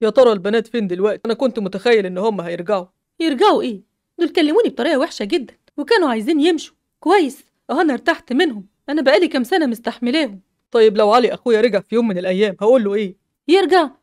يا ترى البنات فين دلوقتي؟ انا كنت متخيل ان هم هيرجعوا. يرجعوا ايه؟ دول كلموني بطريقة وحشة جدا وكانوا عايزين يمشوا. كويس انا ارتحت منهم، انا بقالي كام سنة مستحملاهم. طيب لو علي اخويا رجع في يوم من الايام هقول له ايه؟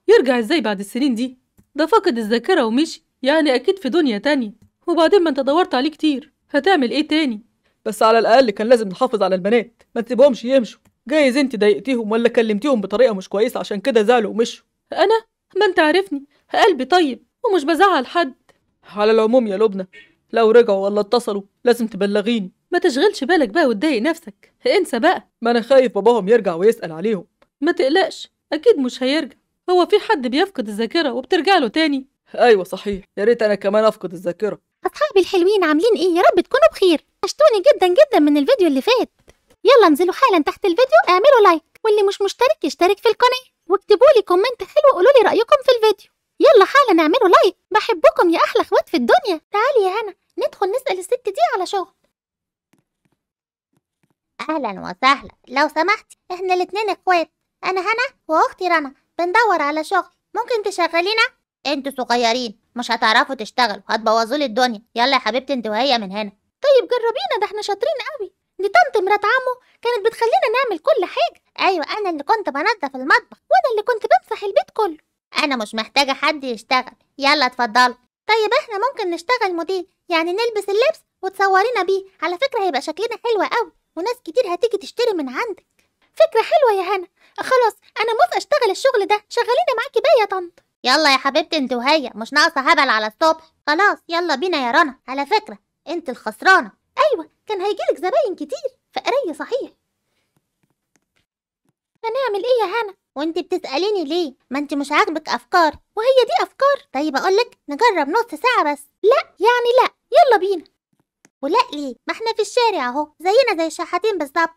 يرجع ازاي بعد السنين دي؟ ده فقد الذاكرة ومشي، يعني اكيد في دنيا تانية. وبعدين ما انت دورت عليه كتير، هتعمل ايه تاني؟ بس على الاقل كان لازم نحافظ على البنات، ما تسيبهمش يمشوا. جايز انت ضايقتيهم ولا كلمتيهم بطريقه مش كويسه عشان كده زعلوا ومشوا. انا؟ ما انت عارفني قلبي طيب ومش بزعل حد. على العموم يا لبنى، لو رجعوا ولا اتصلوا لازم تبلغيني. ما تشغلش بالك بقى وتضايق نفسك، انسى بقى. ما انا خايف باباهم يرجع ويسأل عليهم. ما تقلقش، اكيد مش هيرجع. هو في حد بيفقد الذاكرة وبترجع له تاني؟ ايوه صحيح، يا ريت انا كمان افقد الذاكره. أصحابي الحلوين عاملين إيه؟ يا رب تكونوا بخير. وحشتوني جدا جدا من الفيديو اللي فات. يلا انزلوا حالا تحت الفيديو اعملوا لايك، واللي مش مشترك يشترك في القناة، واكتبوا لي كومنت حلو وقولوا لي رأيكم في الفيديو. يلا حالا اعملوا لايك، بحبكم يا أحلى اخوات في الدنيا. تعالي يا هنا ندخل نسأل الست دي على شغل. أهلا وسهلا، لو سمحتي احنا الاتنين اخوات، أنا هنا وأختي رنا، بندور على شغل، ممكن تشغلينا؟ انتوا صغيرين مش هتعرفوا تشتغلوا، هتبوظوا لي الدنيا. يلا يا حبيبتي انت وهي من هنا. طيب جربينا، ده احنا شاطرين قوي. دي طنط مرات عمو كانت بتخلينا نعمل كل حاجة. أيوة أنا اللي كنت بنظف المطبخ وأنا اللي كنت بمسح البيت كله. أنا مش محتاجة حد يشتغل، يلا اتفضلوا. طيب احنا ممكن نشتغل موديل، يعني نلبس اللبس وتصورينا بيه، على فكرة هيبقى شكلنا حلو قوي وناس كتير هتيجي تشتري من عندك. فكرة حلوة يا هنا، خلاص أنا موافقة أشتغل الشغل ده، شغلينا معاكي بقى يا طنط. يلا يا حبيبتي انت وهي، مش ناقصة هبل على الصبح. خلاص يلا بينا يا رنا، على فكرة انت الخسرانة. أيوة كان هيجيلك زباين كتير، فقرية صحيح. هنعمل ايه يا هنا؟ وانت بتسأليني ليه؟ ما انت مش عاجبك أفكار وهي دي أفكار. طيب أقولك نجرب نص ساعة بس. لا يعني لا، يلا بينا. ولا ليه؟ ما احنا في الشارع اهو زينا زي الشحاتين بالظبط.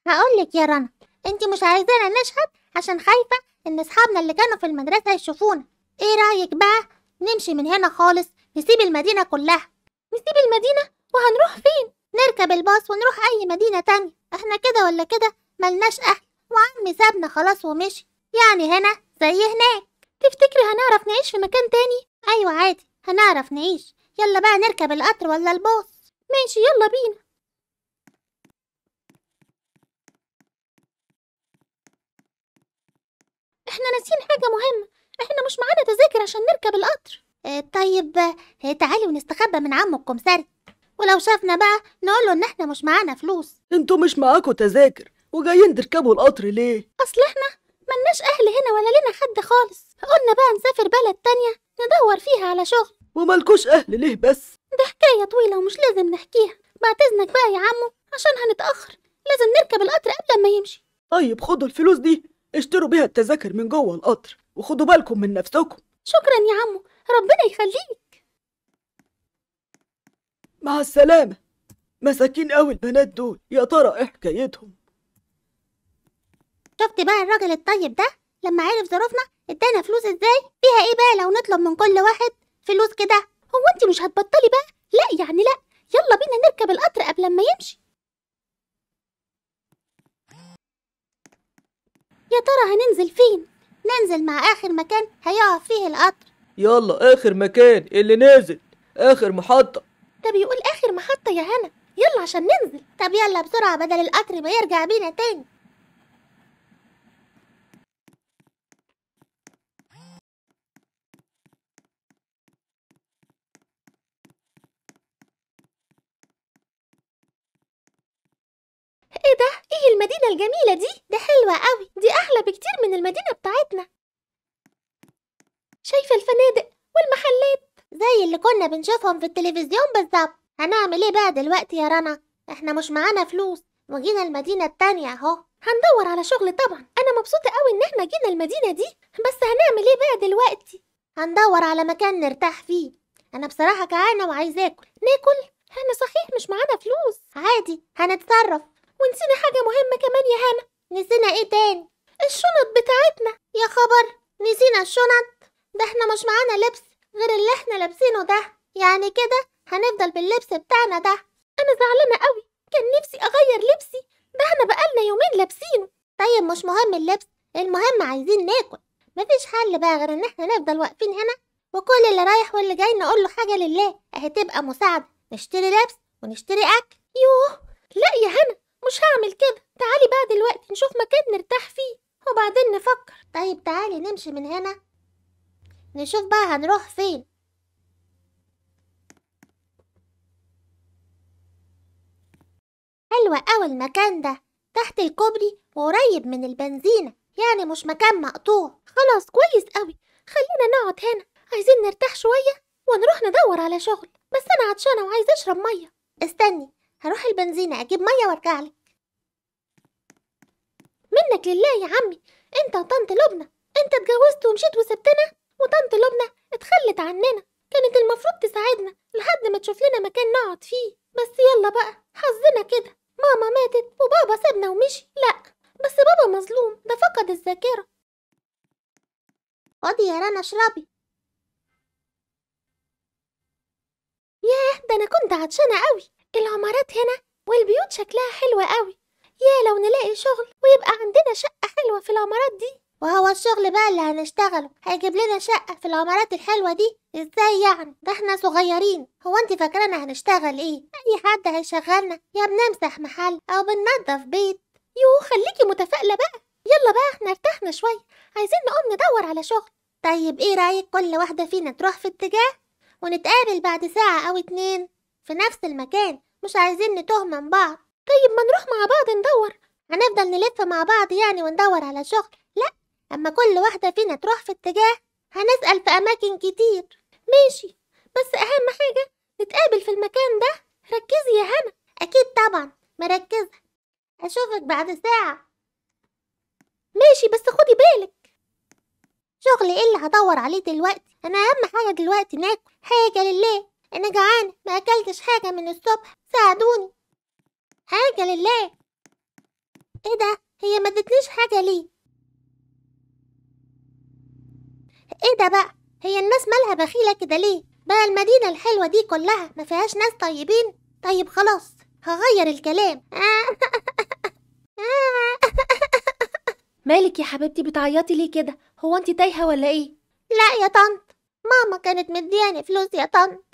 هقولك يا رنا، انت مش عايزانا نشهد عشان خايفة ان اصحابنا اللي كانوا في المدرسة يشوفونا. ايه رأيك بقى نمشي من هنا خالص، نسيب المدينة كلها؟ نسيب المدينة؟ وهنروح فين؟ نركب الباص ونروح اي مدينة تانية، احنا كده ولا كده ملناش اهل، وعمي سابنا خلاص ومشي، يعني هنا زي هناك. تفتكري هنعرف نعيش في مكان تاني؟ ايوه عادي هنعرف نعيش. يلا بقى نركب القطر ولا الباص. ماشي يلا بينا. احنا ناسيين حاجة مهمة، احنا مش معانا تذاكر عشان نركب القطر. طيب تعالي ونستخبى من عمو الكمساري، ولو شافنا بقى نقوله ان احنا مش معانا فلوس. انتوا مش معاكوا تذاكر وجايين تركبوا القطر ليه؟ اصل احنا ملناش اهل هنا ولا لنا حد خالص، قلنا بقى نسافر بلد تانية ندور فيها على شغل. ومالكوش اهل ليه بس؟ ده حكاية طويلة ومش لازم نحكيها، بعد اذنك بقى يا عمو عشان هنتأخر، لازم نركب القطر قبل ما يمشي. طيب خدوا الفلوس دي اشتروا بيها التذاكر من جوه القطر وخدوا بالكم من نفسكم. شكرا يا عمو، ربنا يخليك. مع السلامة. مساكين قوي البنات دول، يا ترى ايه حكايتهم؟ شفت بقى الراجل الطيب ده لما عرف ظروفنا ادانا فلوس ازاي؟ فيها ايه بقى لو نطلب من كل واحد فلوس كده؟ هو انت مش هتبطلي بقى؟ لا يعني لا، يلا بينا نركب القطر قبل ما يمشي. يا ترى هننزل فين؟ ننزل مع اخر مكان هيقف فيه القطر. يلا اخر مكان اللي نازل، اخر محطة. ده بيقول اخر محطة يا هنا، يلا عشان ننزل. طب يلا بسرعة بدل القطر ما يرجع بينا تاني. ايه ده؟ ايه المدينة الجميلة دي؟ ده حلوة قوي، دي احلى بكتير من المدينة بتاعتنا. شايفة الفنادق والمحلات زي اللي كنا بنشوفهم في التلفزيون بالظبط. هنعمل ايه بقى دلوقتي يا رنا؟ احنا مش معانا فلوس وجينا المدينة التانية اهو. هندور على شغل طبعا، انا مبسوطة قوي ان احنا جينا المدينة دي، بس هنعمل ايه بقى دلوقتي؟ هندور على مكان نرتاح فيه. انا بصراحة جعانة وعايزة اكل. ناكل؟ احنا صحيح مش معانا فلوس. عادي هنتصرف. ونسينا حاجة مهمة كمان يا هنا. نسينا ايه تاني؟ الشنط بتاعتنا. يا خبر، نسينا الشنط؟ ده احنا مش معانا لبس غير اللي احنا لابسينه ده، يعني كده هنفضل باللبس بتاعنا ده. انا زعلانة قوي، كان نفسي اغير لبسي، ده احنا بقالنا يومين لابسينه. طيب مش مهم اللبس، المهم عايزين ناكل. مفيش حل بقى غير ان احنا نفضل واقفين هنا، وكل اللي رايح واللي جاي نقول له حاجة لله، اهي تبقى مساعدة، نشتري لبس ونشتري اكل. يوه لا يا هنا، مش هعمل كده. تعالي بقى دلوقتي نشوف مكان نرتاح فيه وبعدين نفكر. طيب تعالي نمشي من هنا نشوف بقى هنروح فين. حلوة قوي المكان ده، تحت الكوبري وقريب من البنزينة، يعني مش مكان مقطوع. خلاص كويس قوي، خلينا نقعد هنا، عايزين نرتاح شوية ونروح ندور على شغل. بس أنا عطشانة وعايزة أشرب مية. استني هروح البنزينة اجيب مية وارجعلك. منك لله يا عمي، انت وطنط لبنى، انت اتجوزت ومشيت وسبتنا، وطنط لبنى اتخلت عننا. كانت المفروض تساعدنا لحد ما تشوف لنا مكان نقعد فيه. بس يلا بقى، حظنا كده، ماما ماتت وبابا سابنا ومشي. لا بس بابا مظلوم، ده فقد الذاكرة. خدي يا رنا اشربي. ده انا كنت عطشانة قوي. العمارات هنا والبيوت شكلها حلوة قوي. يا لو نلاقي شغل ويبقى عندنا شقة حلوة في العمارات دي. وهو الشغل بقى اللي هنشتغله هيجيب لنا شقة في العمارات الحلوة دي؟ ازاي يعني؟ ده احنا صغيرين، هو انت فاكرانا هنشتغل ايه؟ اي حد هيشغلنا يا بنمسح محل او بننضف بيت. خليكي متفائلة بقى. يلا بقى احنا ارتحنا شوية، عايزين نقوم ندور على شغل. طيب ايه رأيك كل واحدة فينا تروح في اتجاه ونتقابل بعد ساعة او 2 في نفس المكان، مش عايزين نتوه من بعض. طيب ما نروح مع بعض ندور. هنفضل نلف مع بعض يعني وندور على شغل؟ لا، اما كل واحدة فينا تروح في اتجاه هنسأل في اماكن كتير. ماشي، بس اهم حاجة نتقابل في المكان ده. ركزي يا هنا. اكيد طبعا مركزة. اشوفك بعد ساعة. ماشي بس خدي بالك. شغل ايه اللي هدور عليه دلوقتي؟ انا اهم حاجة دلوقتي ناكل. حاجة لله، انا جعانة ما اكلتش حاجة من الصبح، ساعدوني. حاجة لله. ايه ده؟ هي ما ادتنيش حاجة ليه؟ ايه ده بقى؟ هي الناس مالها بخيلة كده ليه؟ بقى المدينة الحلوة دي كلها ما فيهاش ناس طيبين؟ طيب خلاص هغير الكلام. مالك يا حبيبتي بتعيطي ليه كده؟ هو انت تايهة ولا ايه؟ لا يا طنط، ماما كانت مدياني فلوس يا طنط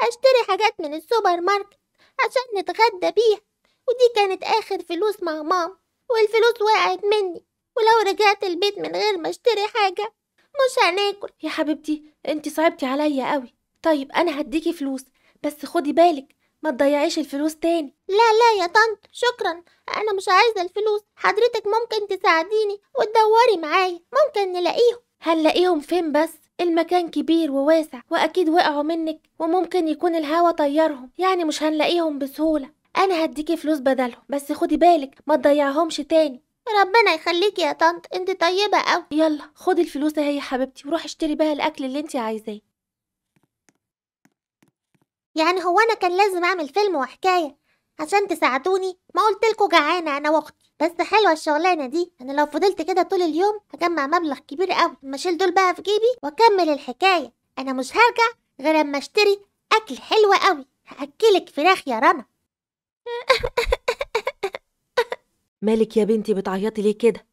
اشتري حاجات من السوبر ماركت عشان نتغدى بيها، ودي كانت اخر فلوس مع ماما، والفلوس وقعت مني، ولو رجعت البيت من غير ما اشتري حاجة مش هناكل. يا حبيبتي انت صعبتي عليا قوي. طيب انا هديكي فلوس، بس خدي بالك ما تضيعيش الفلوس تاني. لا يا طنط شكرا، انا مش عايزة الفلوس، حضرتك ممكن تساعديني وتدوري معايا، ممكن نلاقيهم. هنلاقيهم فين بس؟ المكان كبير وواسع واكيد وقعوا منك وممكن يكون الهوا طيرهم، يعني مش هنلاقيهم بسهولة. انا هديكي فلوس بدلهم، بس خدي بالك ما تضيعهمش تاني. ربنا يخليكي يا طنط، انت طيبة اوي. يلا خدي الفلوس اهي يا حبيبتي وروحي اشتري بيها الاكل اللي انت عايزاه. يعني هو انا كان لازم اعمل فيلم وحكاية عشان تساعدوني؟ ما قلتلكوا جعانة انا واختي. بس حلوة الشغلانة دي، انا لو فضلت كده طول اليوم هجمع مبلغ كبير قوي، اما اشيل دول بقى في جيبي واكمل الحكاية. انا مش هرجع غير اما اشتري اكل حلو قوي، هاكلك فراخ يا رنا. مالك يا بنتي بتعيطي ليه كده؟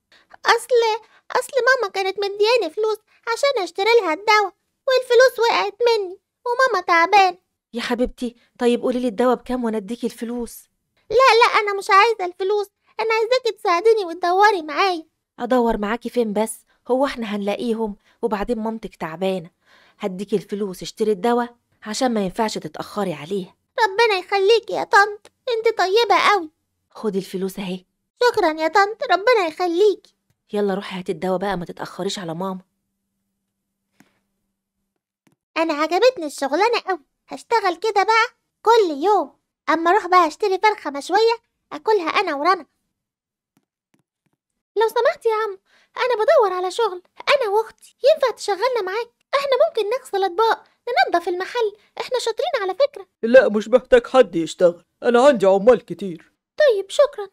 اصل ماما كانت مدياني فلوس عشان اشتري لها الدواء، والفلوس وقعت مني وماما تعبان. يا حبيبتي طيب قولي لي الدواء بكام وانا اديكي الفلوس. لا انا مش عايزة الفلوس، انا عايزاكي تساعديني وتدوري معايا. ادور معاكي فين بس؟ هو احنا هنلاقيهم؟ وبعدين مامتك تعبانة. هديكي الفلوس اشتري الدواء عشان ما ينفعش تتأخري عليه. ربنا يخليكي يا طنط، انت طيبة قوي. خدي الفلوس اهي. شكرا يا طنط، ربنا يخليكي. يلا روحي هاتي الدواء بقى، ما تتأخريش على ماما. انا عجبتني الشغلانة قوي، هشتغل كده بقى كل يوم. اما اروح بقى اشتري فرخة مشوية اكلها انا ورنا. لو سمحت يا عم، انا بدور على شغل انا واختي، ينفع تشغلنا معاك؟ احنا ممكن نغسل اطباق، ننظف المحل، احنا شاطرين على فكرة. لا مش محتاج حد يشتغل، أنا عندي عمال كتير. طيب شكرا.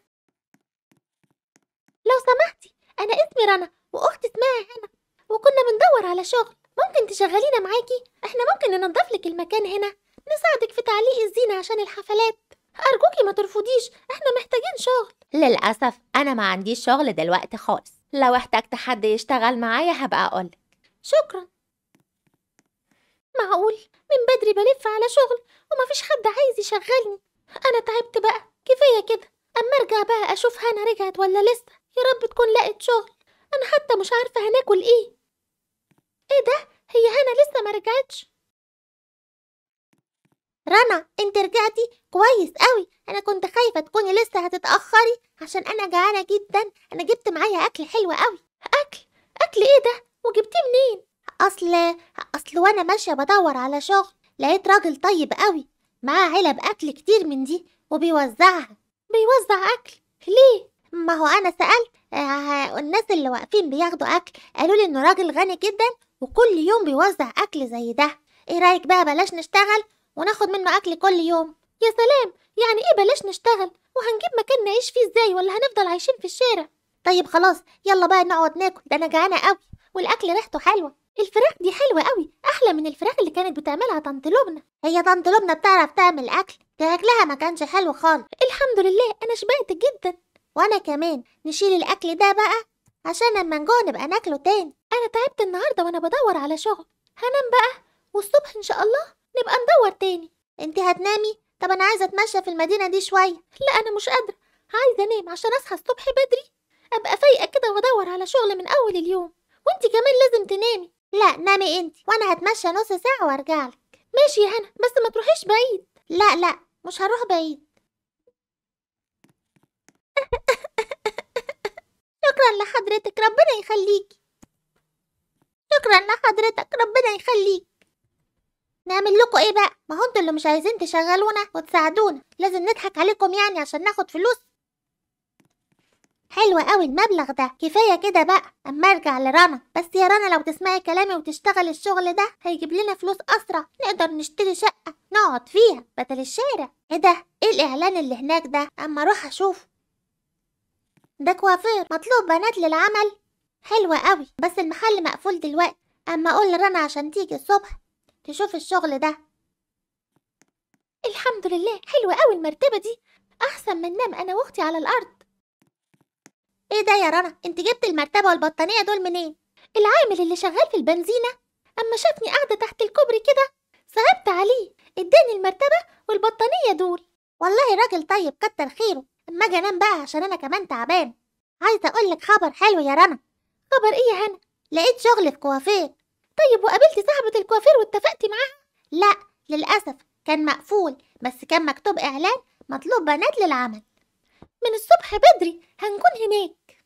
لو سمحتي، انا اسمي رنا واختي اسمها هنا، وكنا بندور على شغل، ممكن تشغلينا معاكي؟ احنا ممكن ننظف لك المكان هنا، نساعدك في تعليق الزينة عشان الحفلات. أرجوكي ما ترفضيش، احنا محتاجين شغل. للأسف أنا ما عنديش شغل دلوقتي خالص، لو احتجت حد يشتغل معايا هبقى أقولك. شكرا. معقول من بدري بلف على شغل ومفيش حد عايز يشغلني؟ انا تعبت بقى، كفايه كده. اما ارجع بقى اشوف هنا رجعت ولا لسه. يا رب تكون لقت شغل. انا حتى مش عارفه هناكل ايه. ايه ده؟ هي هنا لسه ما رجعتش؟ رنا انت رجعتي كويس قوي. انا كنت خايفة تكوني لسه هتتأخري عشان انا جعانة جدا. انا جبت معايا اكل حلو قوي. اكل ايه ده؟ وجبتيه منين؟ اصل وانا ماشية بدور على شغل لقيت راجل طيب قوي معاه علب اكل كتير من دي وبيوزعها. بيوزع اكل ليه؟ ما هو انا سألت الناس اللي واقفين بياخدوا اكل، قالوا لي انه راجل غني جدا وكل يوم بيوزع اكل زي ده. ايه رايك بقى بلاش نشتغل وناخد منه اكل كل يوم؟ يا سلام، يعني ايه بلاش نشتغل؟ وهنجيب مكان نعيش فيه ازاي؟ ولا هنفضل عايشين في الشارع؟ طيب خلاص يلا بقى نقعد ناكل، ده انا جعانه قوي والاكل ريحته حلوه. الفراخ دي حلوه قوي، احلى من الفراخ اللي كانت بتعملها طنط لبنى. هي طنط لبنى بتعرف تعمل اكل؟ ده اكلها ما كانش حلو خالص. الحمد لله انا شبعت جدا. وانا كمان. نشيل الاكل ده بقى عشان لما نجوع نبقى ناكله تاني. انا تعبت النهارده وانا بدور على شغل. هنام بقى والصبح ان شاء الله نبقى ندور تاني. انت هتنامي؟ طب انا عايزه اتمشى في المدينه دي شويه. لا انا مش قادره، عايزه انام عشان اصحى الصبح بدري ابقى فايقه كده وادور على شغل من اول اليوم. وانت كمان لازم تنامي. لا نامي انت وانا هتمشى نص ساعه وارجعلك. ماشي يا هنا، بس ما تروحيش بعيد. لا مش هروح بعيد. شكرا لحضرتك، ربنا يخليكي. شكرا لحضرتك، ربنا يخليك. نعمل لكم ايه بقى؟ ما هو انتوا اللي مش عايزين تشغلونا وتساعدونا، لازم نضحك عليكم يعني عشان ناخد فلوس؟ حلو قوي المبلغ ده، كفايه كده بقى اما ارجع لرنا. بس يا رنا لو تسمعي كلامي وتشتغل الشغل ده هيجيب لنا فلوس اسرع، نقدر نشتري شقه نقعد فيها بدل الشارع. ايه ده؟ ايه الاعلان اللي هناك ده؟ اما اروح اشوف. ده كوافير مطلوب بنات للعمل. حلوة قوي بس المحل مقفول دلوقتي. اما اقول لرنا عشان تيجي الصبح تشوف الشغل ده. الحمد لله، حلوة قوي المرتبة دي، احسن من نام انا واختي على الارض. ايه ده يا رنا؟ انت جبت المرتبة والبطانية دول منين؟ العامل اللي شغال في البنزينة اما شافني قاعدة تحت الكوبري كده صعبت عليه، اداني المرتبة والبطانية دول. والله راجل طيب كتر خيره. اما اجي انام بقى عشان انا كمان تعبان. عايزة اقولك خبر حلو يا رنا. خبر ايه يا هنا؟ لقيت شغل في كوافير. طيب وقابلتي صاحبة الكوافير واتفقتي معاها؟ لا للأسف كان مقفول، بس كان مكتوب إعلان مطلوب بنات للعمل. من الصبح بدري هنكون هناك.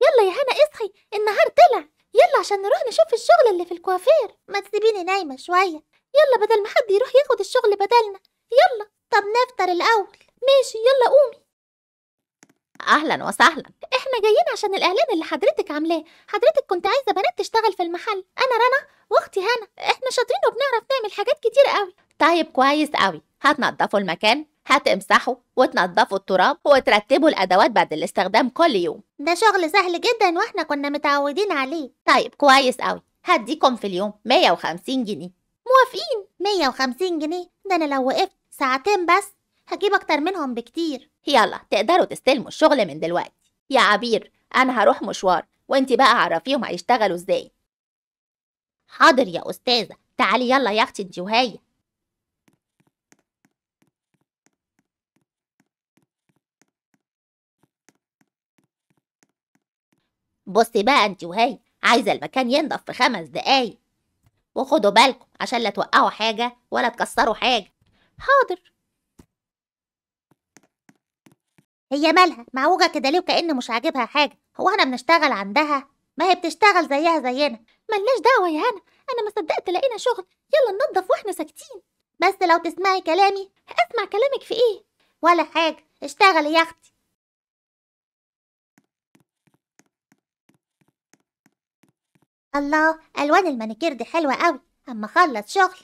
يلا يا هنا اصحي، النهار طلع، يلا عشان نروح نشوف الشغل اللي في الكوافير. ما تسيبيني نايمة شوية. يلا بدل ما حد يروح ياخد الشغل بدلنا. يلا. طب نفطر الأول. ماشي يلا قومي. أهلا وسهلا. احنا جايين عشان الإعلان اللي حضرتك عاملاه. حضرتك كنت عايزة بنات تشتغل في المحل. أنا رنا واختي هنا، احنا شاطرين وبنعرف نعمل حاجات كتير قوي. طيب كويس قوي. هتنضفوا المكان، هتمسحوا وتنضفوا التراب وترتبوا الأدوات بعد الاستخدام كل يوم. ده شغل سهل جدا واحنا كنا متعودين عليه. طيب كويس قوي، هديكم في اليوم 150 جنيه. موافقين؟ 150 جنيه؟ ده أنا لو وقفت ساعتين بس هجيب أكتر منهم بكتير. يلا تقدروا تستلموا الشغل من دلوقتي. يا عبير أنا هروح مشوار وانتي بقى عرفيهم هيشتغلوا ازاي. حاضر يا أستاذة. تعالي يلا يا أختي انتي وهي. بصي بقى انتي وهي، عايزة المكان ينضف في 5 دقايق، وخدوا بالكم عشان لا توقعوا حاجة ولا تكسروا حاجة. حاضر. هي مالها معوجة كده ليه وكأن مش عاجبها حاجة؟ هو احنا بنشتغل عندها؟ ما هي بتشتغل زيها زينا. ملناش دعوة يا هنا، أنا ما صدقت لقينا شغل. يلا ننضف واحنا ساكتين. بس لو تسمعي كلامي. أسمع كلامك في إيه؟ ولا حاجة، اشتغلي يا أختي. الله، ألوان المانيكير دي حلوة قوي. أما أخلص شغل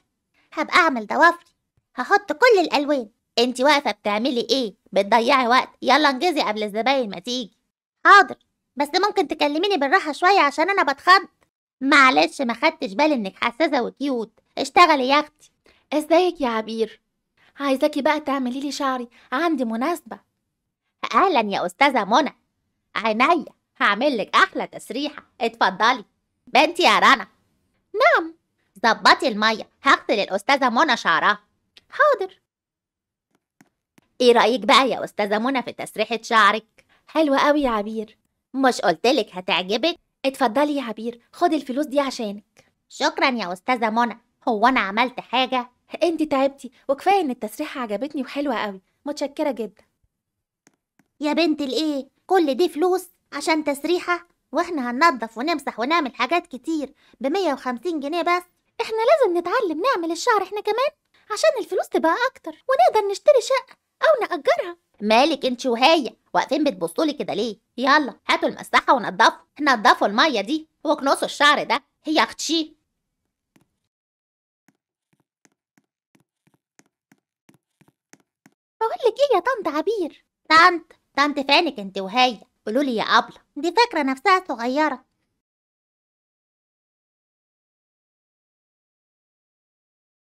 هبقى أعمل ضوافري، هحط كل الألوان. انتي واقفة بتعملي ايه؟ بتضيعي وقت، يلا انجزي قبل الزباين ما تيجي. حاضر، بس ممكن تكلميني بالراحة شوية عشان أنا بتخض. معلش ما خدتش بالي إنك حساسة وكيوت. اشتغلي يا أختي. ازيك يا عبير؟ عايزاكي بقى تعملي لي شعري، عندي مناسبة. اهلا يا استاذه منى. عينيا، هعمل لك احلى تسريحه، اتفضلي. بنتي يا رنا. نعم. ظبطي الميه، هغسل الاستاذه منى شعرها. حاضر. ايه رايك بقى يا استاذه منى في تسريحه شعرك؟ حلوة قوي يا عبير. مش قلتلك هتعجبك؟ اتفضلي يا عبير، خدي الفلوس دي عشانك. شكرا يا استاذه منى. هو انا عملت حاجه؟ انتي تعبتي، وكفاية ان التسريحة عجبتني وحلوة قوي. متشكرة جدا. يا بنت الايه، كل دي فلوس عشان تسريحه؟ واحنا هننضف ونمسح ونعمل حاجات كتير ب150 جنيه بس. احنا لازم نتعلم نعمل الشعر احنا كمان عشان الفلوس تبقى اكتر ونقدر نشتري شقة او نأجرها. مالك انت وهي واقفين بتبصولي كده ليه؟ يلا هاتوا المساحه ونضفوا، نضفوا الميه دي واكنسوا الشعر ده. هي اختي. بقولك ايه يا طنط عبير؟ طنط فينك انت وهي؟ قولوا لي يا ابله، دي فاكره نفسها صغيره،